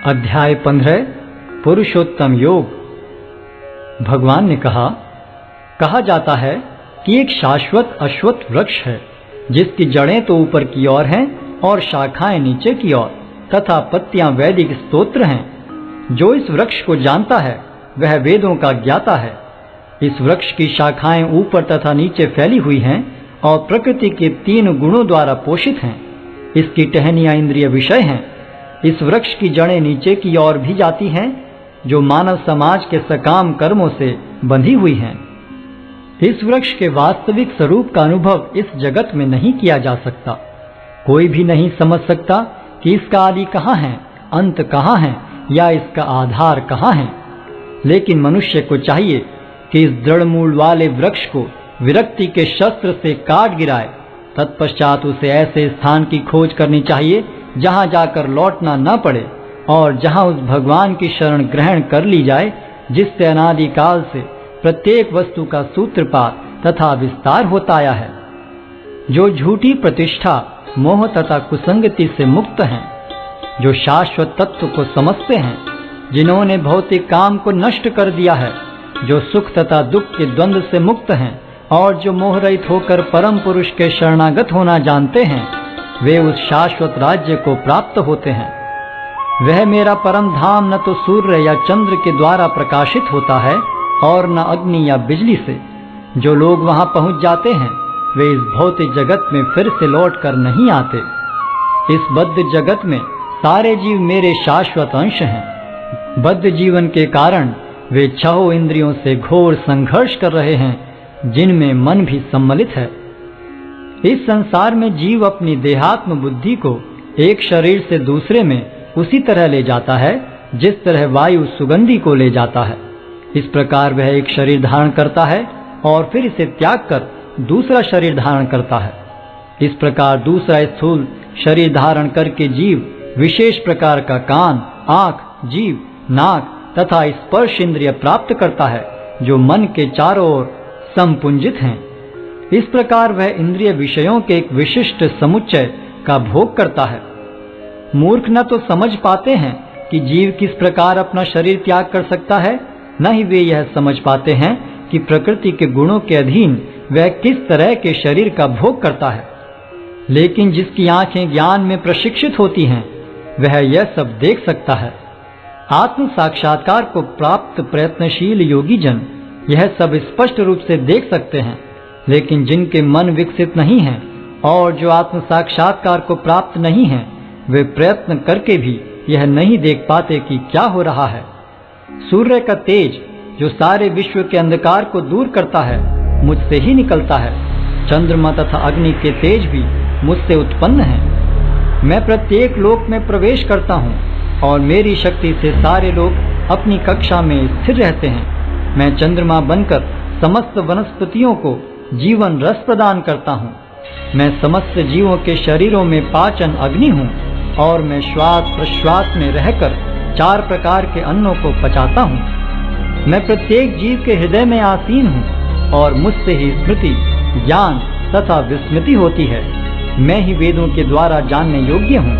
अध्याय 15 पुरुषोत्तम योग। भगवान ने कहा जाता है कि एक शाश्वत अश्वत्थ वृक्ष है जिसकी जड़ें तो ऊपर की ओर हैं और शाखाएं नीचे की ओर तथा पत्तियां वैदिक स्तोत्र हैं। जो इस वृक्ष को जानता है वह वेदों का ज्ञाता है। इस वृक्ष की शाखाएं ऊपर तथा नीचे फैली हुई हैं और प्रकृति के 3 गुणों द्वारा पोषित हैं। इसकी टहनियां इंद्रिय विषय हैं। इस वृक्ष की जड़ें नीचे की ओर भी जाती हैं जो मानव समाज के सकाम कर्मों से बंधी हुई हैं। इस वृक्ष के वास्तविक स्वरूप का अनुभव इस जगत में नहीं किया जा सकता। कोई भी नहीं समझ सकता कि इसका आदि कहाँ है, अंत कहाँ है या इसका आधार कहाँ है। लेकिन मनुष्य को चाहिए कि इस दृढ़ मूल वाले वृक्ष को विरक्ति के शस्त्र से काट गिराए। तत्पश्चात उसे ऐसे स्थान की खोज करनी चाहिए जहां जाकर लौटना न पड़े और जहां उस भगवान की शरण ग्रहण कर ली जाए जिससे अनादिकाल से प्रत्येक वस्तु का सूत्रपात तथा विस्तार होता आया है। जो झूठी प्रतिष्ठा, मोह तथा कुसंगति से मुक्त हैं, जो शाश्वत तत्व को समझते हैं, जिन्होंने भौतिक काम को नष्ट कर दिया है, जो सुख तथा दुख के द्वंद्व से मुक्त हैं और जो मोह रहित होकर परम पुरुष के शरणागत होना जानते हैं, वे उस शाश्वत राज्य को प्राप्त होते हैं। वह मेरा परम धाम न तो सूर्य या चंद्र के द्वारा प्रकाशित होता है और न अग्नि या बिजली से। जो लोग वहां पहुंच जाते हैं वे इस भौतिक जगत में फिर से लौट कर नहीं आते। इस बद्ध जगत में सारे जीव मेरे शाश्वत अंश हैं। बद्ध जीवन के कारण वे 6 इंद्रियों से घोर संघर्ष कर रहे हैं जिनमें मन भी सम्मिलित है। इस संसार में जीव अपनी देहात्म बुद्धि को एक शरीर से दूसरे में उसी तरह ले जाता है जिस तरह वायु सुगंधि को ले जाता है। इस प्रकार वह एक शरीर धारण करता है और फिर इसे त्याग कर दूसरा शरीर धारण करता है। इस प्रकार दूसरा स्थूल शरीर धारण करके जीव विशेष प्रकार का कान, आंख, जीभ, नाक तथा स्पर्श इंद्रिय प्राप्त करता है जो मन के चारों ओर संपुंजित हैं। इस प्रकार वह इंद्रिय विषयों के एक विशिष्ट समुच्चय का भोग करता है। मूर्ख न तो समझ पाते हैं कि जीव किस प्रकार अपना शरीर त्याग कर सकता है, न ही वे यह समझ पाते हैं कि प्रकृति के गुणों के अधीन वह किस तरह के शरीर का भोग करता है। लेकिन जिसकी आंखें ज्ञान में प्रशिक्षित होती हैं वह यह सब देख सकता है। आत्म साक्षात्कार को प्राप्त प्रयत्नशील योगी जन यह सब स्पष्ट रूप से देख सकते हैं। लेकिन जिनके मन विकसित नहीं हैं और जो आत्म साक्षात्कार को प्राप्त नहीं हैं, वे प्रयत्न करके भी यह नहीं देख पाते कि क्या हो रहा है। सूर्य का तेज जो सारे विश्व के अंधकार को दूर करता है मुझसे ही निकलता है। चंद्रमा तथा अग्नि के तेज भी मुझसे उत्पन्न हैं। मैं प्रत्येक लोक में प्रवेश करता हूँ और मेरी शक्ति से सारे लोग अपनी कक्षा में स्थिर रहते हैं। मैं चंद्रमा बनकर समस्त वनस्पतियों को जीवन रस प्रदान करता हूँ। मैं समस्त जीवों के शरीरों में पाचन अग्नि हूँ और मैं श्वास प्रश्वास में रहकर 4 प्रकार के अन्नों को पचाता हूँ। मैं प्रत्येक जीव के हृदय में आसीन हूँ और मुझसे ही स्मृति, ज्ञान तथा विस्मृति होती है। मैं ही वेदों के द्वारा जानने योग्य हूँ।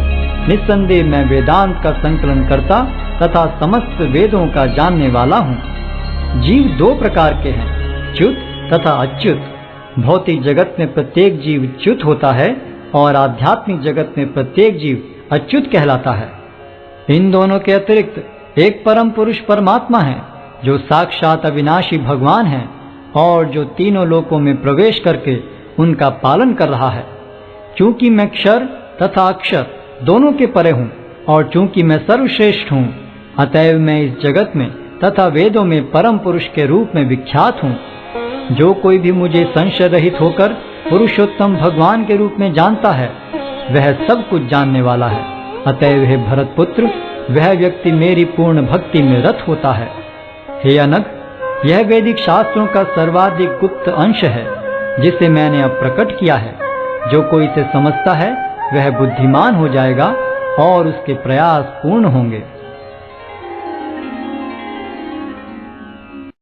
निस्संदेह मैं वेदांत का संकलन करता तथा समस्त वेदों का जानने वाला हूँ। जीव 2 प्रकार के हैं, च्युत तथा अच्युत। भौतिक जगत में प्रत्येक जीव च्युत होता है और आध्यात्मिक जगत में प्रत्येक जीव अच्युत कहलाता है। इन दोनों के अतिरिक्त एक परम पुरुष परमात्मा है जो साक्षात अविनाशी भगवान है और जो तीनों लोकों में प्रवेश करके उनका पालन कर रहा है। चूंकि मैं क्षर तथा अक्षर दोनों के परे हूँ और चूंकि मैं सर्वश्रेष्ठ हूँ, अतएव मैं इस जगत में तथा वेदों में परम पुरुष के रूप में विख्यात हूँ। जो कोई भी मुझे संशय रहित होकर पुरुषोत्तम भगवान के रूप में जानता है वह सब कुछ जानने वाला है। अतएव हे भरत पुत्र, वह व्यक्ति मेरी पूर्ण भक्ति में रत होता है। हे अनग, यह वैदिक शास्त्रों का सर्वाधिक गुप्त अंश है जिसे मैंने अब प्रकट किया है। जो कोई इसे समझता है वह बुद्धिमान हो जाएगा और उसके प्रयास पूर्ण होंगे।